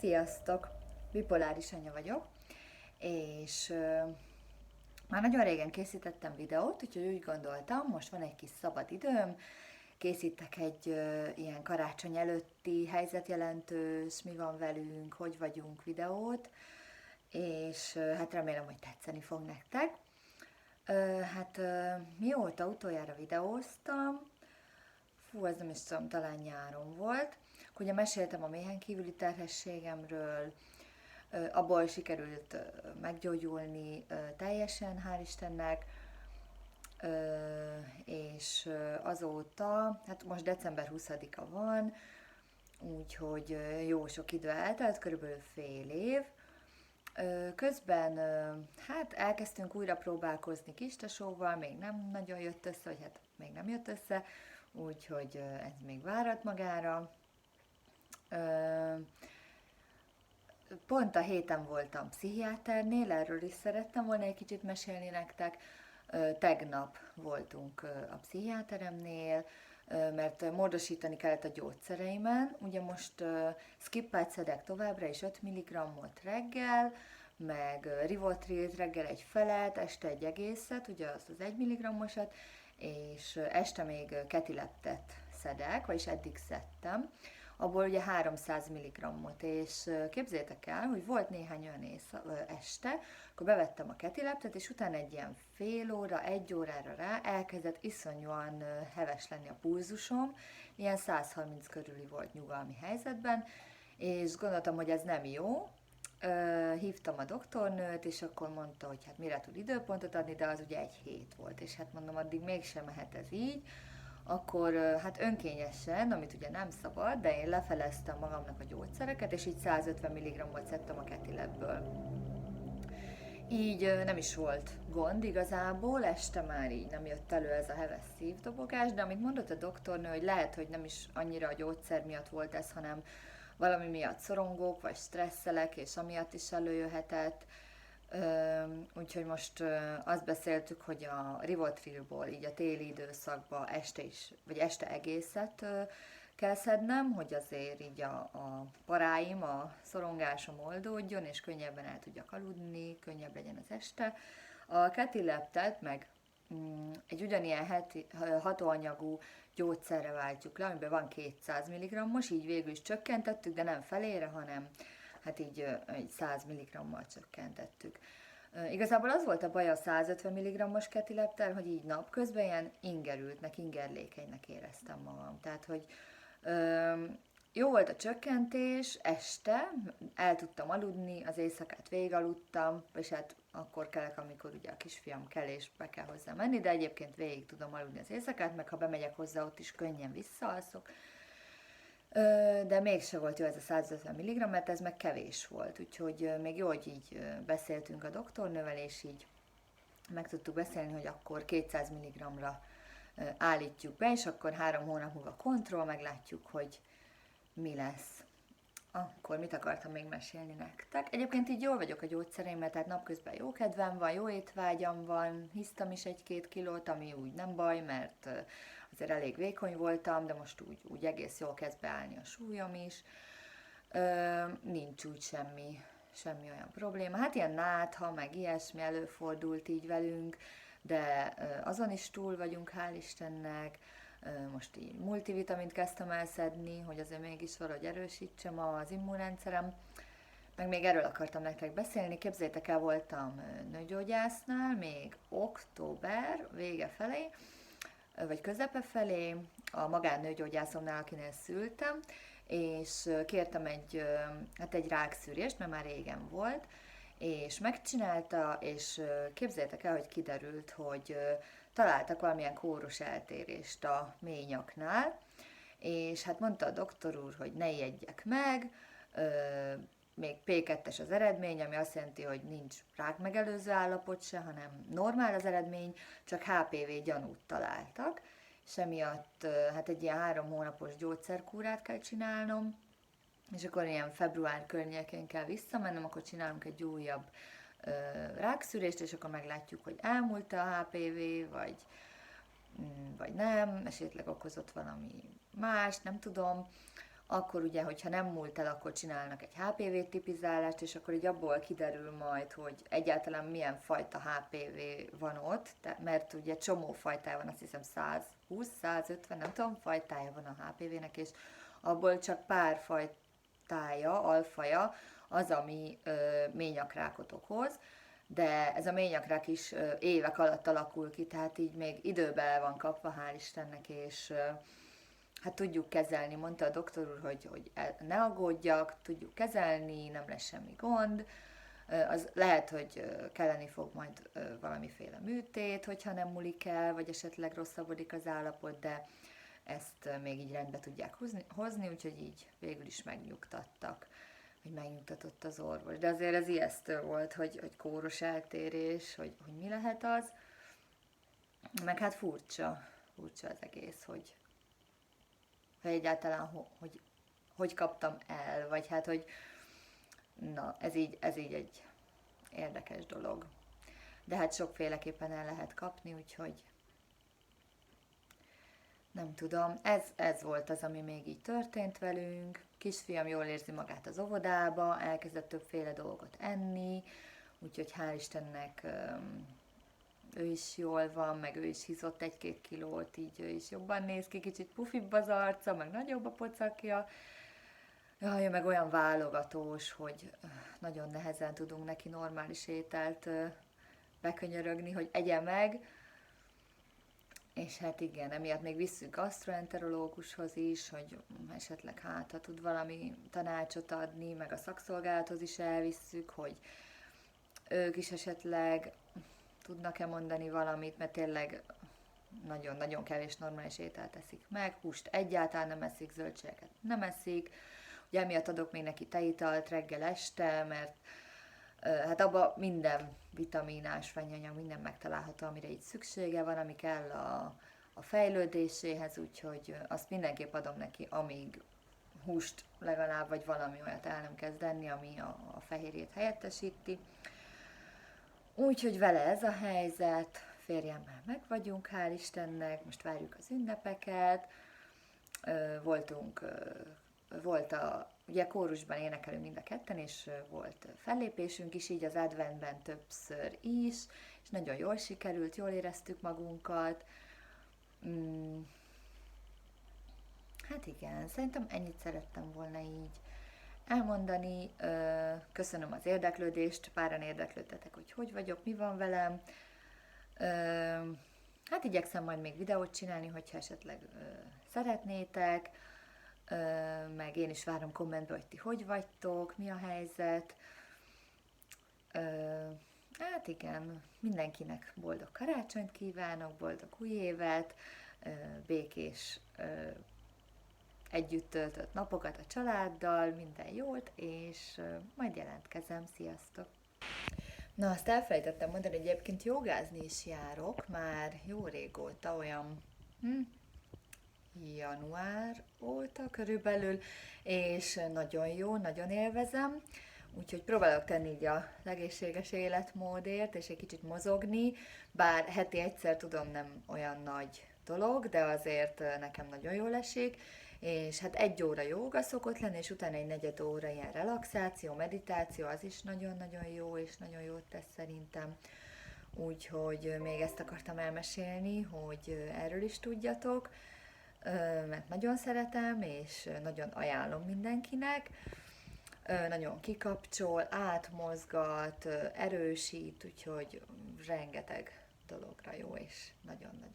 Sziasztok! Bipoláris anya vagyok, és már nagyon régen készítettem videót, úgyhogy úgy gondoltam, most van egy kis szabad időm, készítek egy ilyen karácsony előtti helyzetjelentős, mi van velünk, hogy vagyunk videót, és hát remélem, hogy tetszeni fog nektek. Mióta utoljára videóztam, ez nem is tudom, talán nyáron volt, akkor ugye meséltem a méhen kívüli terhességemről, abból sikerült meggyógyulni teljesen, hál' Istennek, és azóta, hát most december 20-a van, úgyhogy jó sok idő eltelt, körülbelül fél év. Közben hát elkezdtünk újra próbálkozni kistesóval, még nem nagyon jött össze, vagy hát még nem jött össze, úgyhogy ez még várat magára. Pont a héten voltam pszichiáternél, erről is szerettem volna egy kicsit mesélni nektek. Tegnap voltunk a pszichiáteremnél, mert módosítani kellett a gyógyszereimen. Ugye most skippát szedek továbbra is 5 mg-ot reggel, meg Rivotrilt reggel egy felet, este egy egészet, ugye azt az 1 mg-osat, és este még ketileptet szedek, vagyis eddig szedtem, abból ugye 300 mg-ot, és képzeljétek el, hogy volt néhány olyan este, akkor bevettem a ketileptet, és utána egy ilyen fél óra, egy órára rá elkezdett iszonyúan heves lenni a pulzusom, ilyen 130 körüli volt nyugalmi helyzetben, és gondoltam, hogy ez nem jó. Hívtam a doktornőt, és akkor mondta, hogy hát mire tud időpontot adni, de az ugye egy hét volt, és hát mondom, addig mégsem mehet ez így. Akkor hát önkényesen, amit ugye nem szabad, de én lefeleztem magamnak a gyógyszereket, és így 150 mg-ot szedtem a ketilepből. Így nem is volt gond igazából, este már így nem jött elő ez a heves szívdobogás, de amit mondott a doktornő, hogy lehet, hogy nem is annyira a gyógyszer miatt volt ez, hanem valami miatt szorongók, vagy stresszelek, és amiatt is előjöhetett. Úgyhogy most azt beszéltük, hogy a Rivotrilból így a téli időszakban este is, vagy este egészet kell szednem, hogy azért így a paráim, a szorongásom oldódjon, és könnyebben el tudjak aludni, könnyebb legyen az este. A ketileptet meg egy ugyanilyen hatóanyagú gyógyszerre váltjuk le, amiben van 200 mg-os, így végül is csökkentettük, de nem felére, hanem hát így 100 mg-mal csökkentettük. Igazából az volt a baj a 150 mg-os ketileptel, hogy így napközben ilyen ingerültnek, ingerlékenynek éreztem magam. Tehát, hogy jó volt a csökkentés, este el tudtam aludni, az éjszakát végigaludtam, és hát akkor kelek, amikor ugye a kisfiam kell, és be kell hozzá menni, de egyébként végig tudom aludni az éjszakát, meg ha bemegyek hozzá, ott is könnyen visszaalszok. De mégse volt jó ez a 150 mg, mert ez meg kevés volt, úgyhogy még jó, hogy így beszéltünk a doktornővel, és így meg tudtuk beszélni, hogy akkor 200 mg-ra állítjuk be, és akkor 3 hónap múlva kontroll, meglátjuk, hogy mi lesz. Akkor mit akartam még mesélni nektek? Egyébként így jól vagyok a gyógyszereimmel, tehát napközben jó kedvem van, jó étvágyam van, hisztam is 1-2 kilót, ami úgy nem baj, mert azért elég vékony voltam, de most úgy egész jól kezd beállni a súlyom is. Nincs úgy semmi olyan probléma. Hát ilyen nátha, meg ilyesmi előfordult így velünk, de azon is túl vagyunk, hál' Istennek. Most így multivitamint kezdtem elszedni, hogy azért mégis valahogy erősítsem az immunrendszerem. Meg még erről akartam nektek beszélni. Képzeljétek el, voltam nőgyógyásznál még október vége felé, vagy közepe felé, a magánnőgyógyászomnál, akinél szültem, és kértem egy rákszűrést, mert már régen volt, és megcsinálta, és képzeljétek el, hogy kiderült, hogy találtak valamilyen kóros eltérést a ményaknál, és hát mondta a doktor úr, hogy ne ijedjek meg, még P2-es az eredmény, ami azt jelenti, hogy nincs rákmegelőző állapot se, hanem normál az eredmény, csak HPV gyanút találtak, és emiatt hát egy ilyen 3 hónapos gyógyszerkúrát kell csinálnom, és akkor ilyen február környékén kell visszamennem, akkor csinálunk egy újabb rákszűrést, és akkor meglátjuk, hogy elmúlt a HPV, vagy nem, esetleg okozott valami más, nem tudom. akkor ugye, hogyha nem múlt el, akkor csinálnak egy HPV tipizálást, és akkor így abból kiderül majd, hogy egyáltalán milyen fajta HPV van ott, mert ugye csomó fajtája van, azt hiszem 120-150, nem tudom, fajtája van a HPV-nek, és abból csak pár fajtája, alfaja az, ami ményakrákot okoz, de ez a ményakrák is évek alatt alakul ki, tehát így még időben el van kapva, hál' Istennek, és hát tudjuk kezelni, mondta a doktor úr, hogy ne aggódjak, tudjuk kezelni, nem lesz semmi gond. Az lehet, hogy kelleni fog majd valamiféle műtét, hogyha nem múlik el, vagy esetleg rosszabbodik az állapot, de ezt még így rendbe tudják hozni, úgyhogy így végül is megnyugtattak, hogy megnyugtatott az orvos. De azért ez ijesztő volt, hogy kóros eltérés, hogy mi lehet az. Meg hát furcsa az egész, hogy egyáltalán hogy kaptam el, vagy hát, hogy na, ez így egy érdekes dolog. De hát sokféleképpen el lehet kapni, úgyhogy nem tudom, ez volt az, ami még így történt velünk. Kisfiam jól érzi magát az óvodába, elkezdett többféle dolgot enni, úgyhogy hál' Istennek ő is jól van, meg ő is hízott 1-2 kilót, így ő is jobban néz ki, kicsit pufibb az arca, meg nagyobb a pocakja. Jaj, meg olyan válogatós, hogy nagyon nehezen tudunk neki normális ételt bekönyörögni, hogy egye meg. És hát igen, emiatt még visszük gasztroenterológushoz is, hogy esetleg hát, ha tud valami tanácsot adni, meg a szakszolgálathoz is elvisszük, hogy ők is esetleg tudnak-e mondani valamit, mert tényleg nagyon-nagyon kevés normális ételt eszik meg, húst egyáltalán nem eszik, zöldségeket nem eszik, ugye emiatt adok még neki teitalt reggel este, mert hát abban minden vitamin, ásványanyag, minden megtalálható, amire így szüksége van, ami kell a fejlődéséhez, úgyhogy azt mindenképp adom neki, amíg húst legalább, vagy valami olyat el nem kezd enni, ami a fehérjét helyettesíti. Úgyhogy vele ez a helyzet, férjemmel meg vagyunk, hál' Istennek, most várjuk az ünnepeket, ugye kórusban énekelünk mind a ketten, és volt fellépésünk is, így az adventben többször is, és nagyon jól sikerült, jól éreztük magunkat. Hát igen, szerintem ennyit szerettem volna így elmondani. Köszönöm az érdeklődést, páran érdeklődtetek, hogy vagyok, mi van velem. Hát igyekszem majd még videót csinálni, hogyha esetleg szeretnétek, meg én is várom kommentbe, hogy ti hogy vagytok, mi a helyzet. Hát igen, mindenkinek boldog karácsonyt kívánok, boldog új évet, békés együtt töltött napokat a családdal, minden jót, és majd jelentkezem, sziasztok! Na, azt elfelejtettem mondani, hogy egyébként jogázni is járok, már jó régóta, olyan január óta körülbelül, és nagyon jó, nagyon élvezem, úgyhogy próbálok tenni így a legészséges életmódért, és egy kicsit mozogni, bár heti egyszer tudom nem olyan nagy dolog, de azért nekem nagyon jól esik, és hát 1 óra jóga szokott lenni, és utána egy 4 óra ilyen relaxáció, meditáció, az is nagyon-nagyon jó, és nagyon jót tesz szerintem. Úgyhogy még ezt akartam elmesélni, hogy erről is tudjatok, mert nagyon szeretem, és nagyon ajánlom mindenkinek. Nagyon kikapcsol, átmozgat, erősít, úgyhogy rengeteg dologra jó, és nagyon-nagyon